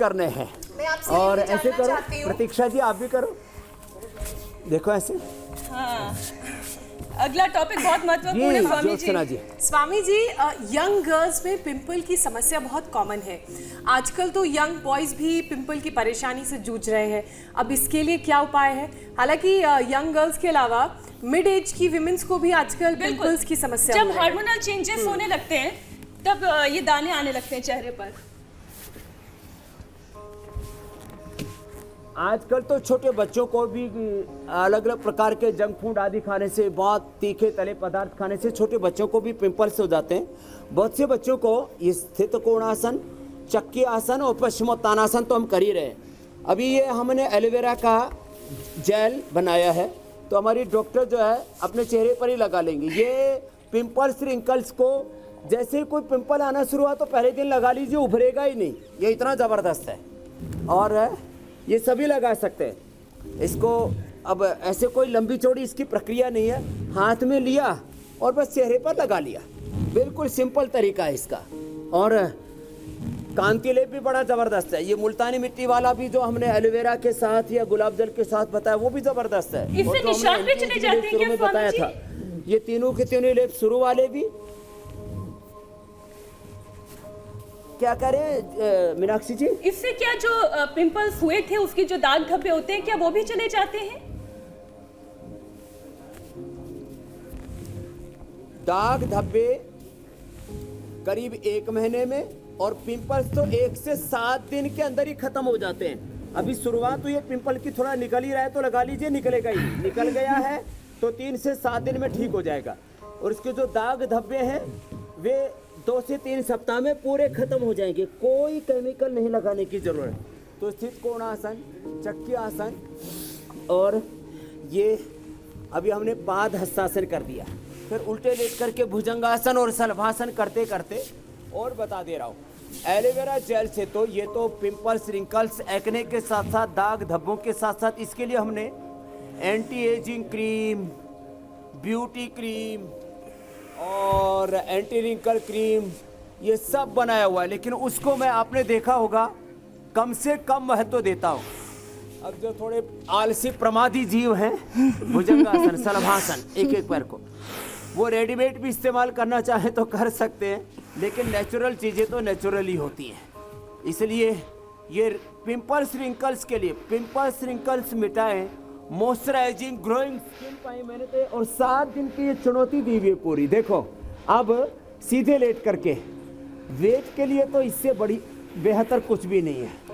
करने हैं। मैं आपसे और ये ऐसे जानना करो, चाहती हूँ। प्रतीक्षा जी आप भी करो, देखो ऐसे। हाँ, अगला टॉपिक बहुत महत्वपूर्ण है जी स्वामी ज्योत्सना जी। जी। स्वामी जी, यंग गर्ल्स में पिंपल की समस्या बहुत कॉमन है। आजकल तो यंग बॉयज भी पिंपल की परेशानी से जूझ रहे हैं। अब इसके लिए क्या उपाय है? हालांकि यंग गर्ल्स के अलावा मिड एज की विमेंस को भी आजकल पिंपल्स की समस्या हो जब रही है। हार्मोनल चेंजेस होने लगते हैं तब ये दाने आने लगते हैं चेहरे पर। आजकल तो छोटे बच्चों को भी अलग अलग प्रकार के जंक फूड आदि खाने से, बहुत तीखे तले पदार्थ खाने से छोटे बच्चों को भी पिंपल्स हो जाते हैं। बहुत से बच्चों को ये स्थित कोणासन, चक्की आसन और पश्चिमोत्तानासन तो हम कर ही रहे हैं। अभी ये हमने एलोवेरा का जेल बनाया है, तो हमारी डॉक्टर जो है अपने चेहरे पर ही लगा लेंगे। ये पिंपल्स रिंकल्स को, जैसे ही कोई पिंपल आना शुरू हुआ तो पहले दिन लगा लीजिए, उभरेगा ही नहीं, ये इतना ज़बरदस्त है। और ये सभी लगा सकते हैं इसको। अब ऐसे कोई लंबी चौड़ी इसकी प्रक्रिया नहीं है, हाथ में लिया और बस चेहरे पर लगा लिया, बिल्कुल सिंपल तरीका है इसका। और कांति लेप भी बड़ा ज़बरदस्त है। ये मुल्तानी मिट्टी वाला भी जो हमने एलोवेरा के साथ या गुलाब जल के साथ बताया वो भी ज़बरदस्त है। इससे और जो हमने निशान भी चले जाते हैं शुरू क्या में स्वामी बताया जी? था, ये तीनों के तीनों लेप शुरू वाले भी। क्या करें मीनाक्षी जी? इससे क्या जो पिंपल्स हुए थे उसके जो दाग धब्बे होते हैं क्या वो भी चले जाते हैं? दाग धब्बे करीब 1 महीने में, और पिंपल्स तो 1 से 7 दिन के अंदर ही खत्म हो जाते हैं। अभी शुरुआत हुई है पिंपल की, थोड़ा निकल ही रहा है तो लगा लीजिए, निकलेगा ही। निकल गया है तो 3 से 7 दिन में ठीक हो जाएगा। और इसके जो दाग धब्बे हैं वे 2 से 3 सप्ताह में पूरे खत्म हो जाएंगे, कोई केमिकल नहीं लगाने की जरूरत। तो स्थित कोणासन, चक्की आसन, और ये अभी हमने पाद हस्तासन कर दिया, फिर उल्टे लेट करके भुजंगासन और शलभासन करते करते। और बता दे रहा हूँ, एलोवेरा जेल से तो ये तो पिंपल्स, रिंकल्स, एक्ने के साथ साथ दाग धब्बों के साथ साथ इसके लिए हमने anti ageing cream, beauty cream और एंटी रिंकल क्रीम, ये सब बनाया हुआ है। लेकिन उसको मैं, आपने देखा होगा, कम से कम महत्व देता हूँ। अब जो थोड़े आलसी प्रमादी जीव हैं, भुजंगासन, शलभासन, एक एक पैर को, वो रेडीमेड भी इस्तेमाल करना चाहे तो कर सकते हैं, लेकिन नेचुरल चीज़ें तो नेचुरल ही होती हैं। इसलिए ये पिंपल्स रिंकल्स के लिए, पिंपल्स रिंकल्स मिटाएं, मॉइस्चराइजिंग ग्रोइंग स्किन पाई मैंने तो। और 7 दिन की ये चुनौती दी हुई है पूरी। देखो अब सीधे लेट करके, वेट के लिए तो इससे बड़ी बेहतर कुछ भी नहीं है।